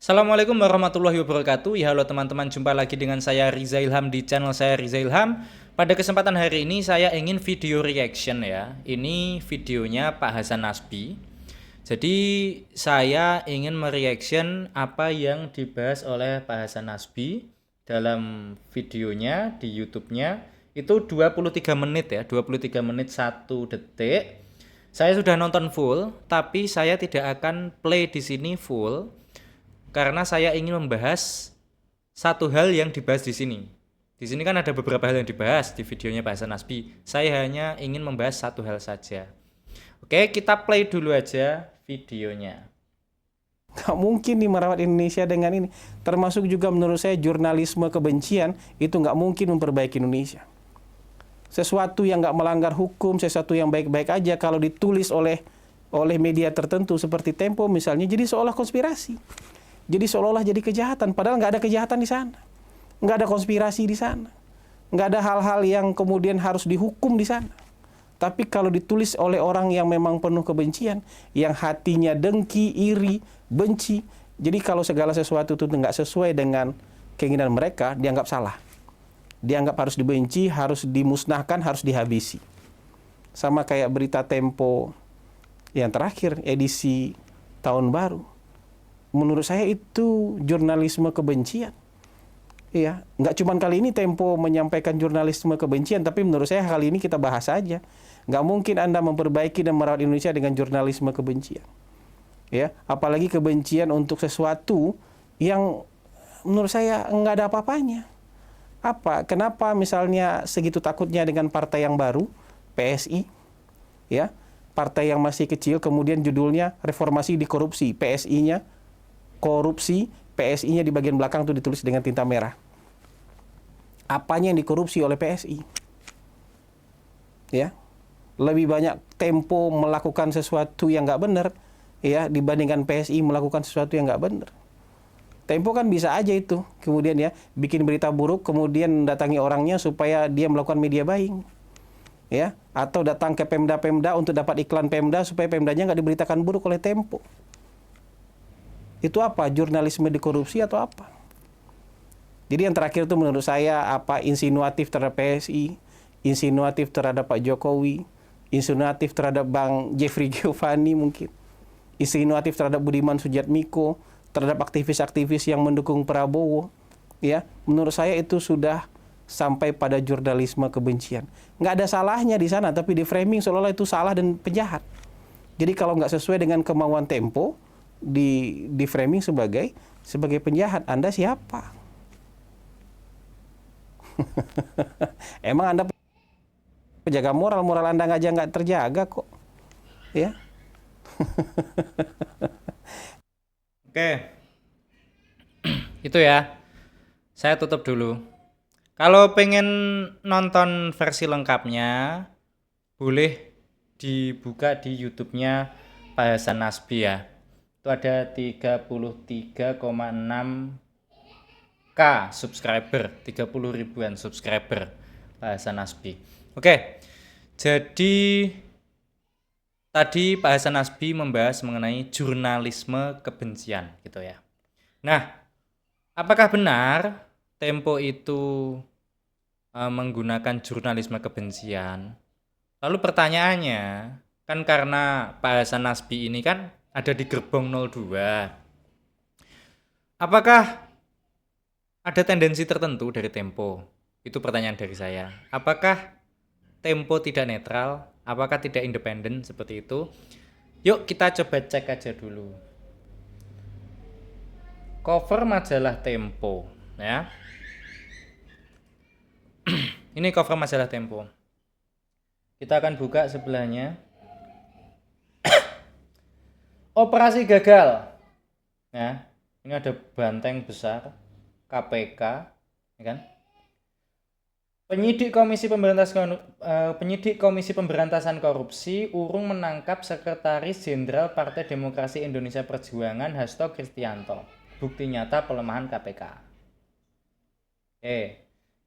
Assalamualaikum warahmatullahi wabarakatuh. Ya halo teman-teman, jumpa lagi dengan saya Riza Ilham di channel saya Riza Ilham. Pada kesempatan hari ini saya ingin video reaction ya. Ini videonya Pak Hasan Nasbi. Jadi saya ingin mereaction apa yang dibahas oleh Pak Hasan Nasbi dalam videonya di YouTube-nya. Itu 23 menit ya, 23 menit 1 detik. Saya sudah nonton full, tapi saya tidak akan play di sini full karena saya ingin membahas satu hal yang dibahas di sini. Di sini kan ada beberapa hal yang dibahas di videonya Pak Hasan Nasbi. Saya hanya ingin membahas satu hal saja. Oke, kita play dulu aja videonya. Nggak mungkin nih merawat Indonesia dengan ini. Termasuk juga menurut saya jurnalisme kebencian itu nggak mungkin memperbaiki Indonesia. Sesuatu yang nggak melanggar hukum, sesuatu yang baik-baik aja kalau ditulis oleh media tertentu seperti Tempo misalnya, jadi seolah konspirasi. Jadi seolah-olah jadi kejahatan, padahal nggak ada kejahatan di sana. Nggak ada konspirasi di sana. Nggak ada hal-hal yang kemudian harus dihukum di sana. Tapi kalau ditulis oleh orang yang memang penuh kebencian, yang hatinya dengki, iri, benci, jadi kalau segala sesuatu itu nggak sesuai dengan keinginan mereka, dianggap salah. Dianggap harus dibenci, harus dimusnahkan, harus dihabisi. Sama kayak berita Tempo yang terakhir, edisi tahun baru. Menurut saya itu jurnalisme kebencian. Iya, nggak cuma kali ini Tempo menyampaikan jurnalisme kebencian, tapi menurut saya kali ini kita bahas saja. Nggak mungkin Anda memperbaiki dan merawat Indonesia dengan jurnalisme kebencian. Ya, apalagi kebencian untuk sesuatu yang menurut saya nggak ada apa-apanya. Apa? Kenapa misalnya segitu takutnya dengan partai yang baru, PSI, ya, partai yang masih kecil, kemudian judulnya reformasi di korupsi, PSI-nya korupsi, PSI-nya di bagian belakang tuh ditulis dengan tinta merah. Apanya yang dikorupsi oleh PSI? Ya, lebih banyak Tempo melakukan sesuatu yang nggak benar, ya, dibandingkan PSI melakukan sesuatu yang nggak benar. Tempo kan bisa aja itu, kemudian ya, bikin berita buruk, kemudian datangi orangnya supaya dia melakukan media buying. Ya, atau datang ke Pemda-Pemda untuk dapat iklan Pemda supaya Pemdanya nggak diberitakan buruk oleh Tempo. Itu apa? Jurnalisme dikorupsi atau apa? Jadi yang terakhir itu menurut saya apa, insinuatif terhadap PSI, insinuatif terhadap Pak Jokowi, insinuatif terhadap Bang Jeffrey Giovanni mungkin, insinuatif terhadap Budiman Sujatmiko, terhadap aktivis-aktivis yang mendukung Prabowo. Ya, menurut saya itu sudah sampai pada jurnalisme kebencian. Nggak ada salahnya di sana, tapi di framing seolah-olah itu salah dan penjahat. Jadi kalau nggak sesuai dengan kemauan Tempo, di framing sebagai penjahat. Anda siapa? Emang Anda penjaga moral? Moral Anda nggak terjaga kok. Ya. Oke, itu ya. Saya tutup dulu. Kalau pengen nonton versi lengkapnya, boleh dibuka di YouTube-nya Pak Hasan Nasbi ya. Itu ada 33,6 K subscriber, 30 ribuan subscriber Pak Hasan Nasbi. Oke, jadi tadi Pak Hasan Nasbi membahas mengenai jurnalisme kebencian gitu ya. Nah, apakah benar Tempo itu menggunakan jurnalisme kebencian? Lalu pertanyaannya, kan karena Pak Hasan Nasbi ini kan ada di gerbong 02. Apakah ada tendensi tertentu dari Tempo? Itu pertanyaan dari saya. Apakah Tempo tidak netral? Apakah tidak independen seperti itu? Yuk kita coba cek aja dulu. Cover majalah Tempo, ya. Ini cover majalah Tempo. Kita akan buka sebelahnya. Operasi gagal. Ya, ini ada banteng besar KPK, ya kan? Penyidik Komisi Pemberantasan Korupsi urung menangkap Sekretaris Jenderal Partai Demokrasi Indonesia Perjuangan Hasto Kristianto. Bukti nyata pelemahan KPK.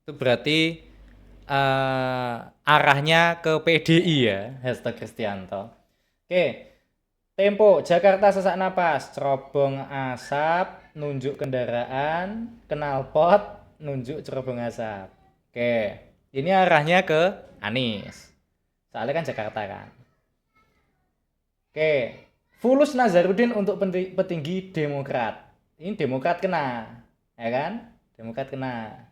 Itu berarti arahnya ke PDI ya, Hasto Kristianto. Tempo, Jakarta sesak napas, cerobong asap, nunjuk kendaraan, knalpot, nunjuk cerobong asap. Oke, ini arahnya ke Anies. Soalnya kan Jakarta kan. Oke, Fulus Nazarudin untuk petinggi Demokrat. Ini Demokrat kena, ya kan? Demokrat kena.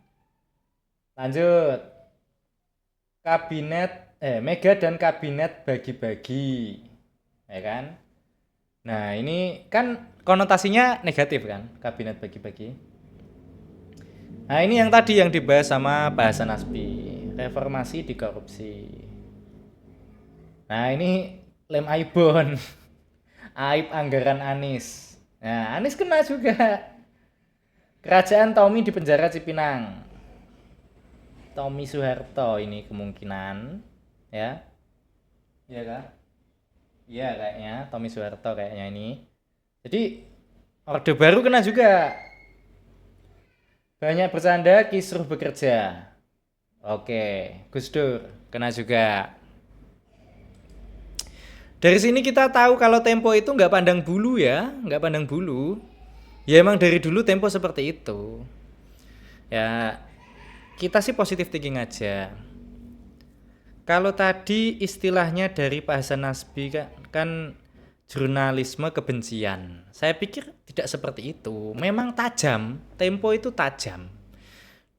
Lanjut, kabinet, Mega dan kabinet bagi-bagi, ya kan? Nah, ini kan konotasinya negatif kan, kabinet bagi-bagi. Nah, ini yang tadi yang dibahas sama Pak Hasan Nasbi, reformasi di korupsi. Nah, ini lem aibon, aib anggaran Anies. Nah, Anies kena juga. Kerajaan Tommy di penjara Cipinang. Tommy Soeharto ini kemungkinan, ya. Iya kah? Iya kayaknya Tommy Soeharto kayaknya ini. Jadi Orde Baru kena juga. Banyak bercanda, kisruh bekerja. Oke, Gus Dur kena juga. Dari sini kita tahu kalau Tempo itu nggak pandang bulu ya, nggak pandang bulu. Ya emang dari dulu Tempo seperti itu. Ya kita sih positif thinking aja. Kalau tadi istilahnya dari Pak Hasan Nasbi kan jurnalisme kebencian. Saya pikir tidak seperti itu. Memang tajam, Tempo itu tajam.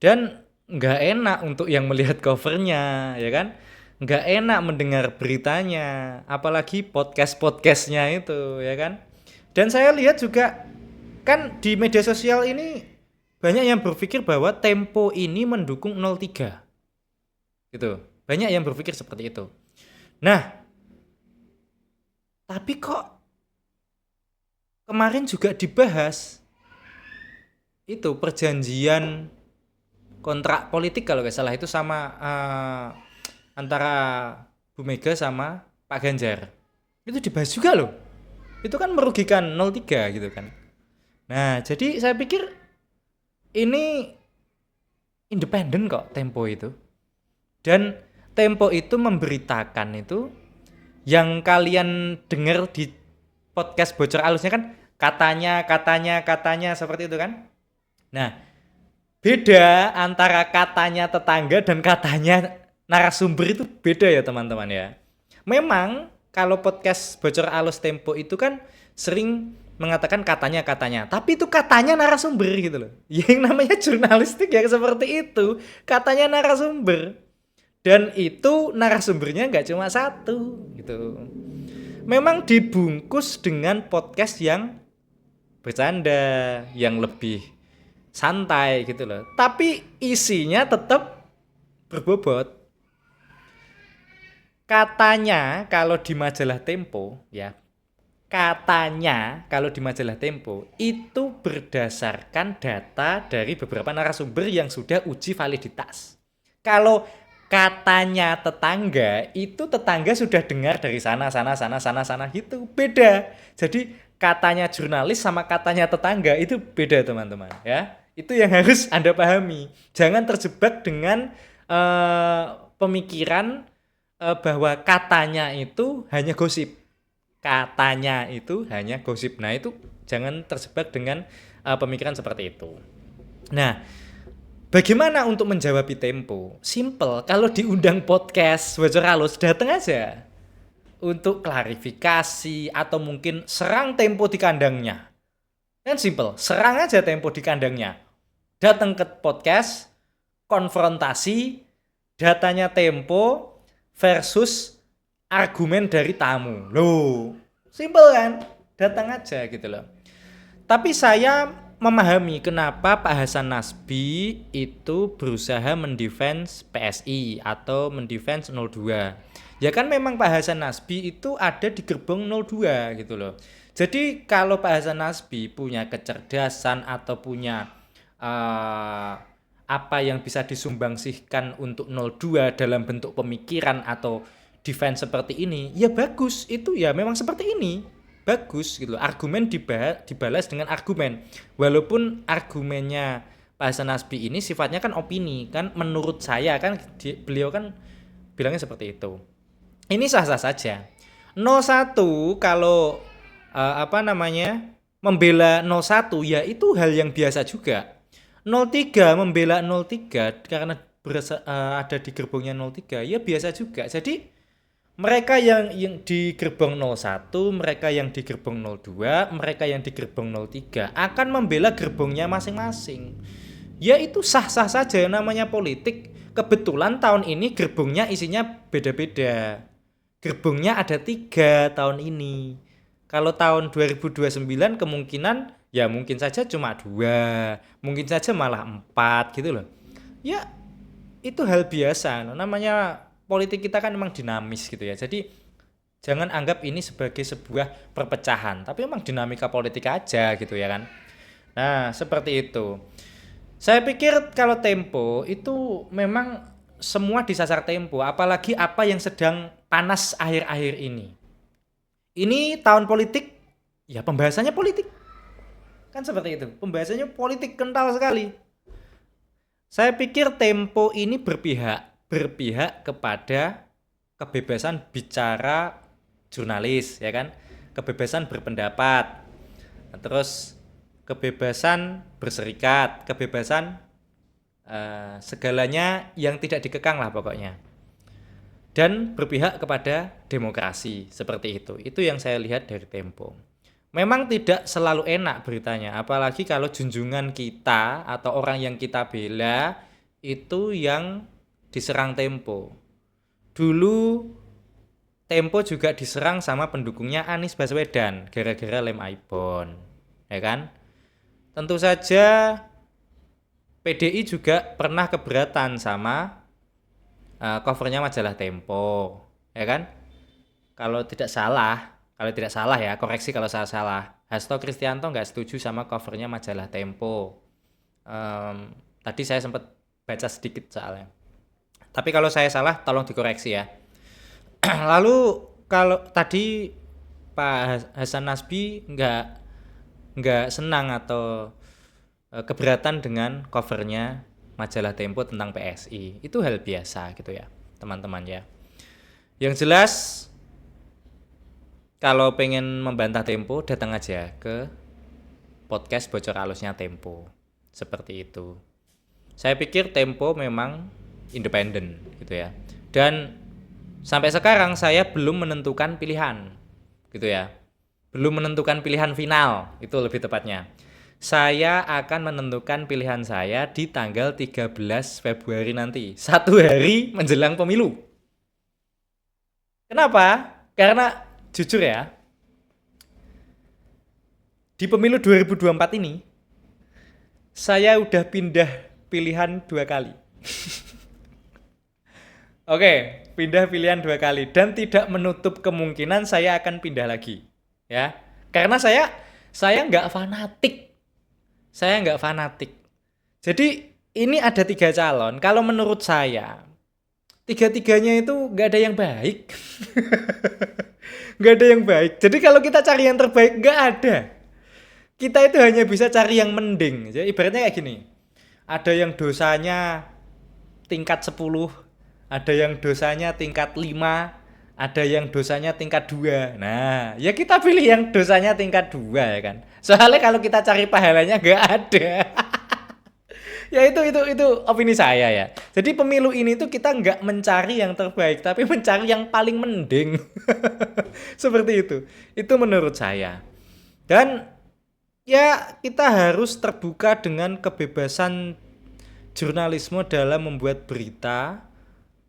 Dan nggak enak untuk yang melihat covernya, ya kan? Nggak enak mendengar beritanya, apalagi podcast-podcastnya itu, ya kan? Dan saya lihat juga kan di media sosial ini banyak yang berpikir bahwa Tempo ini mendukung 03. Gitu. Banyak yang berpikir seperti itu. Nah, tapi kok kemarin juga dibahas itu perjanjian kontrak politik kalau nggak salah itu sama antara Bu Mega sama Pak Ganjar. Itu dibahas juga loh. Itu kan merugikan 03 gitu kan. Nah, jadi saya pikir ini independen kok Tempo itu. Dan Tempo itu memberitakan itu yang kalian dengar di podcast bocor alusnya kan katanya seperti itu kan. Nah, beda antara katanya tetangga dan katanya narasumber itu beda ya teman-teman ya. Memang kalau podcast bocor alus Tempo itu kan sering mengatakan katanya, tapi itu katanya narasumber gitu loh. Yang namanya jurnalistik ya seperti itu, katanya narasumber. Dan itu narasumbernya nggak cuma satu gitu. Memang dibungkus dengan podcast yang bercanda, yang lebih santai gitu loh. Tapi isinya tetap berbobot. Katanya kalau di majalah Tempo ya, katanya kalau di majalah Tempo itu berdasarkan data dari beberapa narasumber yang sudah uji validitas. Kalau katanya tetangga, itu tetangga sudah dengar dari sana gitu. Beda. Jadi katanya jurnalis sama katanya tetangga itu beda teman-teman ya. Itu yang harus Anda pahami. Jangan terjebak dengan pemikiran bahwa katanya itu hanya gosip. Katanya itu hanya gosip. Nah, itu jangan terjebak dengan pemikiran seperti itu. Nah, bagaimana untuk menjawab Tempo? Simple, kalau diundang podcast bocor alus datang aja. Untuk klarifikasi atau mungkin serang Tempo di kandangnya. Kan simple, serang aja Tempo di kandangnya. Datang ke podcast, konfrontasi, datanya Tempo versus argumen dari tamu. Loh, simple kan? Datang aja gitu loh. Tapi saya memahami kenapa Pak Hasan Nasbi itu berusaha mendefense PSI atau mendefense 02. Ya kan memang Pak Hasan Nasbi itu ada di gerbong 02 gitu loh. Jadi kalau Pak Hasan Nasbi punya kecerdasan atau punya apa yang bisa disumbangsihkan untuk 02 dalam bentuk pemikiran atau defense seperti ini, ya bagus. Itu ya memang seperti ini. Bagus gitu loh. Argumen dibalas dengan argumen. Walaupun argumennya Pak Hasan Nasbi ini sifatnya kan opini kan, menurut saya kan beliau kan bilangnya seperti itu. Ini sah-sah saja. 01 kalau membela 01 ya itu hal yang biasa juga. 03 membela 03 karena ada di gerbongnya 03 ya biasa juga. Jadi mereka yang di gerbong 01, mereka yang di gerbong 02, mereka yang di gerbong 03 akan membela gerbongnya masing-masing. Ya itu sah-sah saja, namanya politik. Kebetulan tahun ini gerbongnya isinya beda-beda. Gerbongnya ada 3 tahun ini. Kalau tahun 2029 kemungkinan ya mungkin saja cuma 2, mungkin saja malah 4 gitu loh. Ya itu hal biasa, namanya politik kita kan memang dinamis gitu ya. Jadi jangan anggap ini sebagai sebuah perpecahan, tapi memang dinamika politik aja gitu ya kan. Nah, seperti itu. Saya pikir kalau Tempo itu memang semua disasar Tempo, apalagi apa yang sedang panas akhir-akhir ini. Ini tahun politik, ya pembahasannya politik. Kan seperti itu, pembahasannya politik kental sekali. Saya pikir Tempo ini berpihak kepada kebebasan bicara jurnalis, ya kan? Kebebasan berpendapat. Terus kebebasan berserikat, kebebasan segalanya yang tidak dikekang lah pokoknya. Dan berpihak kepada demokrasi, seperti itu. Itu yang saya lihat dari Tempo. Memang tidak selalu enak beritanya, apalagi kalau junjungan kita atau orang yang kita bela itu yang diserang Tempo. Dulu Tempo juga diserang sama pendukungnya Anies Baswedan gara-gara lem iPhone, ya kan? Tentu saja PDI juga pernah keberatan sama covernya majalah Tempo, ya kan? Kalau tidak salah ya, koreksi kalau saya salah. Hasto Kristianto nggak setuju sama covernya majalah Tempo. Tadi saya sempat baca sedikit soalnya. Tapi kalau saya salah, tolong dikoreksi ya. Lalu kalau tadi Pak Hasan Nasbi nggak senang atau keberatan dengan covernya majalah Tempo tentang PSI, itu hal biasa gitu ya teman-teman ya. Yang jelas kalau pengen membantah Tempo, datang aja ke podcast Bocor Halusnya Tempo. Seperti itu. Saya pikir Tempo memang independen gitu ya. Dan sampai sekarang saya belum menentukan pilihan gitu ya. Belum menentukan pilihan final, itu lebih tepatnya. Saya akan menentukan pilihan saya di tanggal 13 Februari nanti, 1 hari menjelang pemilu. Kenapa? Karena jujur ya, di pemilu 2024 ini, saya udah pindah pilihan 2 kali. Oke, pindah pilihan 2 kali. Dan tidak menutup kemungkinan saya akan pindah lagi. Ya, karena saya nggak fanatik. Saya nggak fanatik. Jadi, ini ada 3 calon. Kalau menurut saya, 3-tiganya itu nggak ada yang baik. Nggak ada yang baik. Jadi kalau kita cari yang terbaik, nggak ada. Kita itu hanya bisa cari yang mending. Jadi ibaratnya kayak gini. Ada yang dosanya tingkat 10, ada yang dosanya tingkat 5, ada yang dosanya tingkat 2. Nah, ya kita pilih yang dosanya tingkat 2 ya kan. Soalnya kalau kita cari pahalanya nggak ada. Ya itu opini saya ya. Jadi pemilu ini tuh kita nggak mencari yang terbaik, tapi mencari yang paling mending. Seperti itu. Itu menurut saya. Dan ya kita harus terbuka dengan kebebasan jurnalisme dalam membuat berita.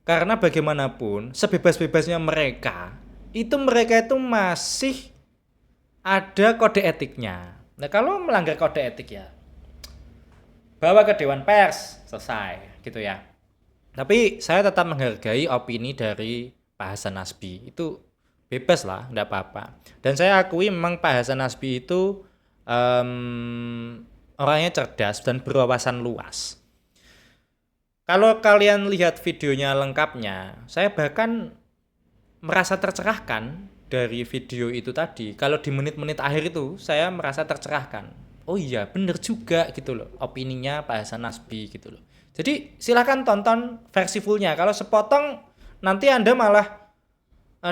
Karena bagaimanapun, sebebas-bebasnya mereka itu masih ada kode etiknya. Nah kalau melanggar kode etik ya bawa ke Dewan Pers, selesai gitu ya. Tapi saya tetap menghargai opini dari Pak Hasan Nasbi. Itu bebas lah, enggak apa-apa. Dan saya akui memang Pak Hasan Nasbi itu orangnya cerdas dan berwawasan luas. Kalau kalian lihat videonya lengkapnya, saya bahkan merasa tercerahkan dari video itu tadi. Kalau di menit-menit akhir itu, saya merasa tercerahkan. Oh iya, bener juga gitu loh, opininya Pak Hasan Nasbi gitu loh. Jadi silakan tonton versi fullnya. Kalau sepotong, nanti Anda malah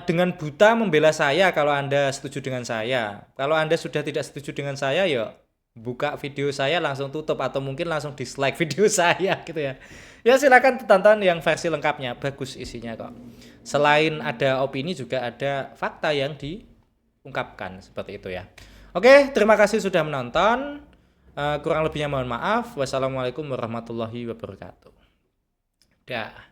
dengan buta membela saya kalau Anda setuju dengan saya. Kalau Anda sudah tidak setuju dengan saya, ya buka video saya langsung tutup atau mungkin langsung dislike video saya gitu ya. Ya silakan tonton yang versi lengkapnya, bagus isinya kok. Selain ada opini juga ada fakta yang diungkapkan seperti itu ya. Oke, terima kasih sudah menonton. Kurang lebihnya mohon maaf. Wassalamualaikum warahmatullahi wabarakatuh. Dah.